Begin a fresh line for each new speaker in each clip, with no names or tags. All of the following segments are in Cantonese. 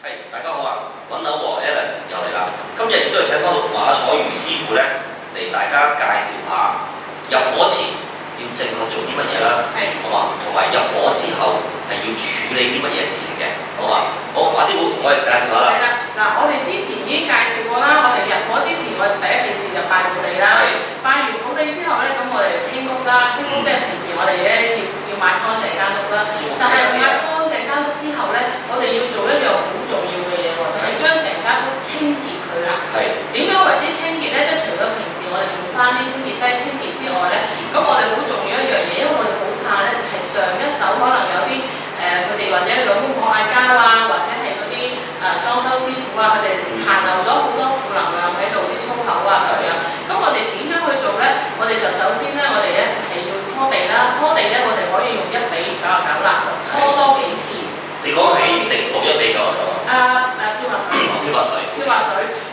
係，大家好啊！揾樓和 Alan 又嚟啦。今日亦都係請翻到馬楚如師傅咧嚟大家介紹下入伙前要正確做啲乜嘢啦，好嘛？同埋入伙之後係要處理啲乜嘢事情嘅，好嘛？好，馬師傅同我哋介紹下啦。
係啦，嗱，我哋之前已經介紹過啦。我哋入伙之前，我哋第一件事就拜土地啦。拜完土地之後咧，咁我哋就清屋啦。清屋即係平時我哋咧要抹乾淨間屋啦。但係抹乾淨間屋之後咧，我哋要做一樣好重要嘅嘢喎，就係將成間屋清潔佢啦。點樣為之清潔咧？即係除咗平時我哋用翻啲清潔劑清潔之外咧，咁我哋好重要一樣嘢，因為我哋好怕咧，就係上一手可能有啲佢哋或者兩公婆嗌交啊，或者係嗰啲裝修師傅啊，佢哋殘留咗好多負能量喺度，啲粗口啊咁樣。咁我哋點樣去做咧？我哋就首先咧，我哋咧就係要拖地啦。拖地咧，我哋可以用1:99啦，就拖多幾次。
你講起滴落1:99啊？
漂白水。
漂白水。
漂白水。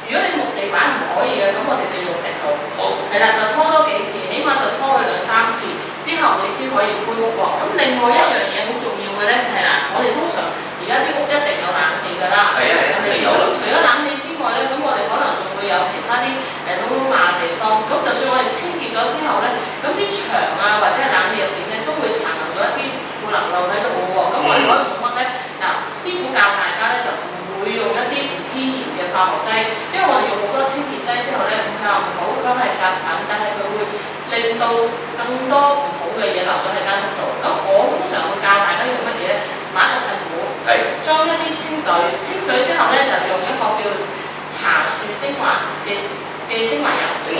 如果你木地板唔可以嘅，咁我哋就用滴露。
好。
係啦，就拖多幾次，起碼就拖佢2-3次，之後你先可以搬屋喎。咁另外一樣嘢好重要嘅咧，就係嗱，我哋通常而家啲屋一定有冷氣㗎啦。係咪先？咁除咗冷氣之外咧，咁我哋可能仲會有其他啲污馬地方。咁就算我哋清潔咗之後咧，咁啲牆啊或者係冷氣入邊咧，都會殘留咗一啲負能量喺度喎。咁我哋可以做乜咧？嗱，師傅教大家咧就唔會用一啲唔天然嘅化學劑，因為我哋用好多清潔劑之後咧，佢話唔好，佢係殺菌，但係佢會令到更多唔好嘅嘢留咗喺間屋度。咁我通常會教大家用乜嘢咧？買個噴壺，裝一啲清水，清水之後咧就用一個叫茶樹精華嘅精華油。精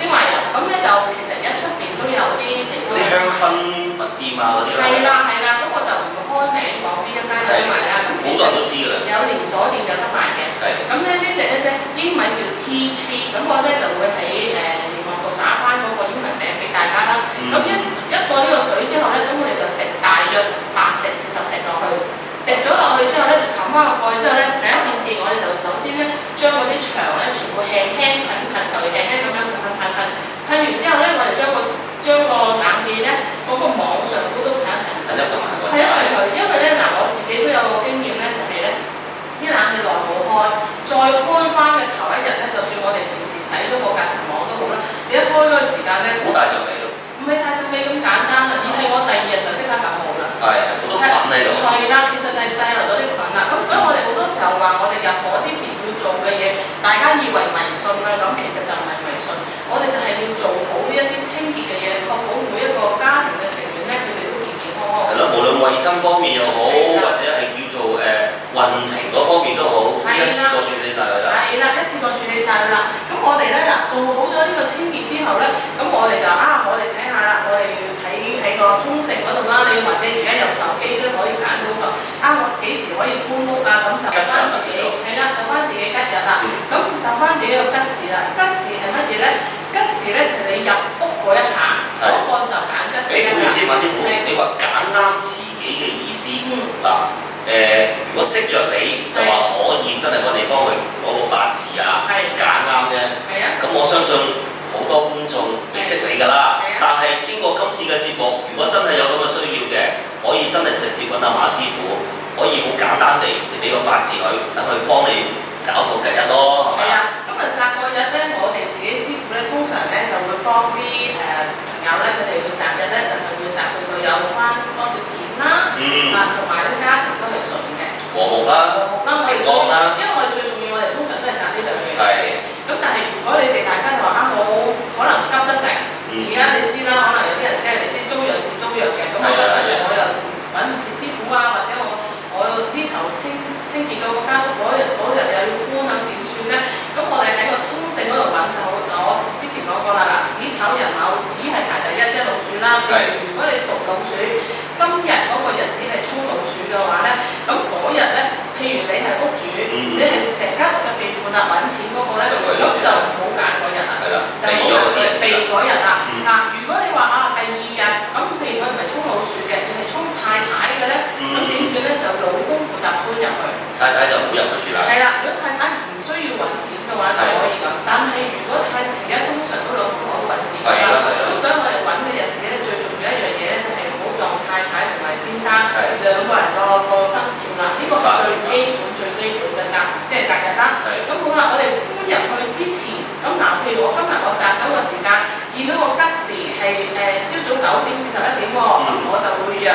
華油，咁咧就其實而家出邊都有啲地方。啲香薰物店啊嗰啲。係啦，咁我就唔開名講邊一間有得賣啦。咁好多人都知㗎啦。有連鎖店有得賣嘅。咁咧呢隻英文叫 Tea Tree， 咁我咧就會喺聯絡度打翻嗰個英文名俾大家啦。咁一過呢個水之後咧，咁我哋就滴大約8滴至10滴落去。滴咗落去之後咧，就冚翻個蓋之後咧，第一件事我哋就首先咧將嗰啲牆咧全部輕輕噴佢，輕輕咁樣噴。噴完之後咧，我哋將個冷氣咧嗰個網上都噴一噴佢，因為咧嗱，我自己都有個經驗咧，就係咧啲冷氣耐冇開，再開翻嘅頭一日咧，就算我哋平時洗咗個隔塵網都好啦，你一開嗰個時間咧，好大陣味咯。唔係大陣味咁簡單啦，而係我第2日就即刻感冒啦。好多菌喺度。係啦，其實就係滯留咗啲菌啦。咁所以我哋好多時候話我哋入伙之前要做嘅嘢，大家以為迷信啦，咁其實就唔係迷信。我哋就係要做好呢一啲清潔嘅嘢，確保每一個家庭嘅成員咧，佢哋都健健康康。係咯，無論衞生方面又好，或者係叫做運程嗰方面都好，一次過處理晒佢啦。係啦，一次過處理晒佢啦。咁我哋咧嗱，做好咗呢個清潔之後咧，咁我哋就我哋睇下啦，我哋喺個通勝嗰度啦，你或者而家有手機都可以揀到個我幾時可以搬屋啊？咁就翻自己係啦，就翻自己吉日啦。咁就翻自己個吉時啦。吉時係乜嘢咧？吉時咧就係你入屋嗰一下，嗰個就揀吉時啦。唔好意思，馬師傅，你話揀啱自己嘅意思嗱。如果識着你就話可以真係揾你幫佢攞個八字啊，揀啱啫。咁我相信好多觀眾未識你㗎啦。但係經過今次嘅節目，如果真係有咁嘅需要嘅，可以真係直接揾阿馬師傅，可以好簡單地你俾個八字佢，等佢幫你搞個吉日咯。係啦，咁擇個日咧，我哋自己師傅咧，通常咧就會幫啲朋友咧，佢哋會擇日咧，就係會擇到佢有翻多少錢啦，同埋咧家庭都係順嘅，和睦啦，平安啦。因為我哋最重要，我哋通常都係擇呢2樣嘢嘅。咁但係如果你哋大家就話我可能急得滯，而家你知啦，可能有啲人即係你知租約接租約嘅，咁我急得滯，我又揾唔切師傅啊，或者我呢頭清潔咗個間屋，嗰日又要搬啊，點算咧？咁我哋喺個通勝嗰度揾就好。我之前講過啦，嗱，子丑寅卯，子係排第1，即係老鼠啦。如果你屬老鼠，今日嗰個日子係衝老鼠嘅話咧，咁嗰日咧，譬如你係屋主，你係成間屋入邊負責揾錢嗰個咧，咁就唔好揀嗰日啦，就好避嗰日啦。如果你話第2日，咁譬如佢唔係衝老鼠嘅，而係衝太太嘅咧，咁點算咧？就老公負責搬入去，太太就唔好入去住啦。係啦，如果太太唔需要揾錢嘅話就可以咁，但係如果太太而家通常都兩公婆都揾錢㗎啦，咁所以我哋揾嘅日子咧，最重要一樣嘢咧就係唔好撞太太同埋先生兩個人個生肖啦，呢個係最基本嘅。嗱，譬如我今日我擇咗個時間，見到個吉時係朝早9點至11點喎，咁我就會約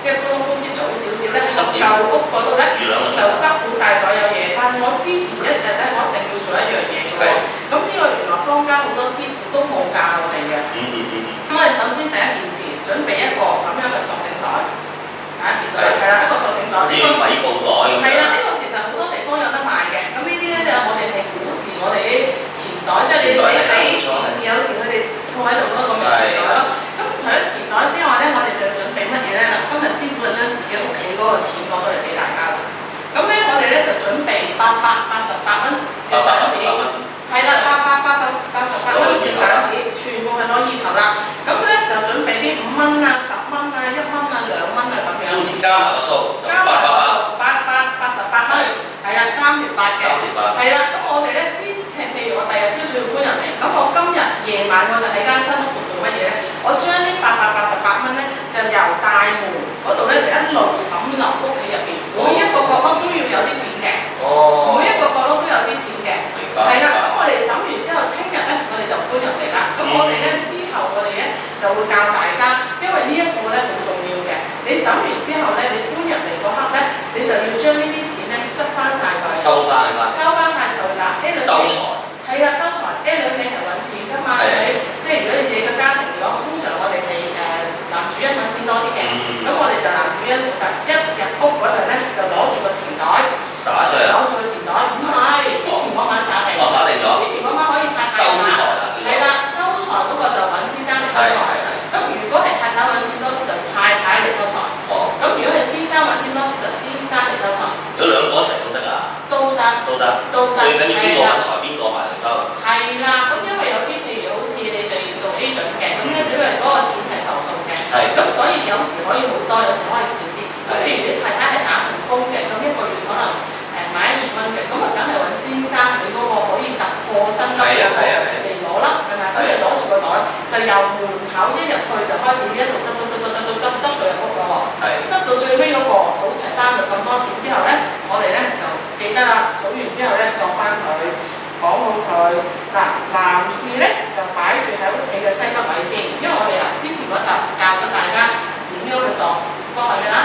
即係搬屋公司早少少咧，喺舊屋嗰度咧就執好晒所有嘢。但係我之前一日咧，我一定要做一樣嘢嘅喎。咁呢個原來坊間好多師傅都冇教我哋嘅。咁我哋首先第一件事準備一個咁樣嘅塑性袋，大家見到係啦，一個塑性袋。
好似米布袋咁。
係啦，呢個其實好多地方有得賣嘅。咁呢啲咧就我哋係古時我哋啲錢袋，即係你睇電視有時佢哋鋪喺度嗰個咁嘅錢袋咯。咁除咗錢袋之外咧，我哋就要準備乜嘢咧？嗱，今日師傅就將自己屋企嗰個錢攞到嚟俾大家啦。咁咧我哋咧就準備888蚊嘅散紙，係啦，888蚊嘅散紙，全部係攞意頭啦。咁咧就準備啲5蚊啊、10蚊啊、1蚊啊、2蚊啊咁樣。
總之加埋個數就888蚊，
係啦，3條8嘅，係啦。咁我哋咧譬如我第日朝早要搬入嚟，咁我今日夜晚我就喺間新屋度做乜嘢咧？我將呢888蚊咧就由大門嗰度咧就一路滲落屋企入邊，每一個角落都要有啲錢嘅，每一個角落都有啲錢嘅，係啦。咁我哋審完之後，聽日咧我哋就搬入嚟啦。咁我哋咧之後我哋咧就會教大家，因為呢一個咧好重要嘅。你審完之後咧，你搬入嚟嗰刻咧，你就要將呢啲錢咧執翻晒佢，收翻晒佢啦。
收財
係啦，收財。你係揾錢㗎嘛？係咪？即係如果你哋嘅家庭嚟講，通常我哋係男主人揾錢多啲嘅，咁我哋就男主人負責一入屋嗰陣咧，就攞住個錢袋，
灑出嚟，
攞住個錢袋，唔係之前嗰晚灑定，
灑定咗，
之前嗰晚可以太太
收財啦，
係啦，收財嗰個就揾先生嚟收財，咁如果係太太揾錢多啲，就太太嚟收財，咁如果係先生揾錢多啲，就先生嚟收財。
如果兩個一齊都得啊？都得，最緊要邊個揾財邊個埋去收。
係啦，咁因為有啲譬如好似你就要做 agent 嘅，咁因為嗰個錢係浮動嘅，咁所以有時可以好多，有時可以少啲。咁譬如啲太太係打份工嘅，咁一個月可能買1、2蚊嘅，咁啊梗係揾先生你嗰個可以突破薪金嗰個嚟攞啦，係咪？咁你攞住個袋就由門口一入去就開始一路執到入屋咯喎，執到最尾嗰個數齊翻佢咁多錢之後咧，我哋咧就記得啦，數完之後咧索翻佢，講好佢。嗱，男士咧就擺住喺屋企嘅西北位先，因為我哋之前嗰集教咗大家點樣去度方位㗎啦。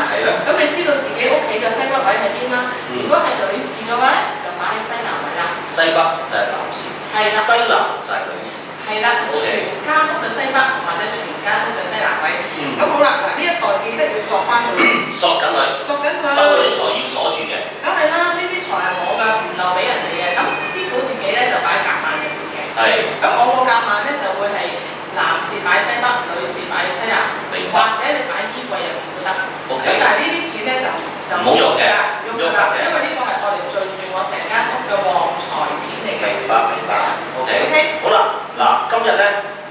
咁你知道自己屋企嘅西北位喺邊啦？如果係女士嘅話咧，就擺喺西南位啦。
西北就係男士，西南就係女士。係
啦，就全間屋嘅西北或者全間屋嘅西南位。咁好啦，嗱呢一袋記得要索翻佢。索緊佢。
收嗰啲財要鎖住嘅。
梗係啦，呢啲財係我㗎，唔留俾人哋嘅。咁師傅自己咧就擺夾萬入邊嘅。咁我個夾萬咧就會係男士擺西北，女士擺西南，或者你擺衣櫃入邊都得。咁但係呢啲錢咧就冇用嘅，因為呢個係我哋聚住我成間屋嘅旺財錢嚟嘅。
明白。OK。好啦，嗱，今日咧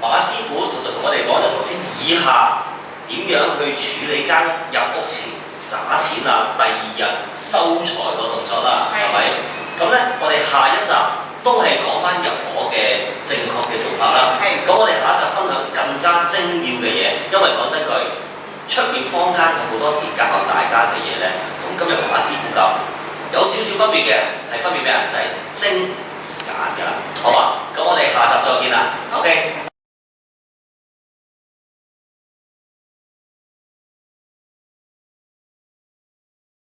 馬師傅同我哋講咗頭先以下點樣去處理間入屋前灑錢啊，第2日收財個動作啦，係咪？咁咧，我哋下一集都係講翻入伙嘅正確嘅做法啦。咁我哋下一集分享更加精要嘅嘢，因為講真句，出面坊間有好多時教大家嘅嘢咧，咁今日馬師傅教有少少分別嘅，係分別咩啊？就係精簡㗎啦，好嘛？咁我哋下集再見啦。OK。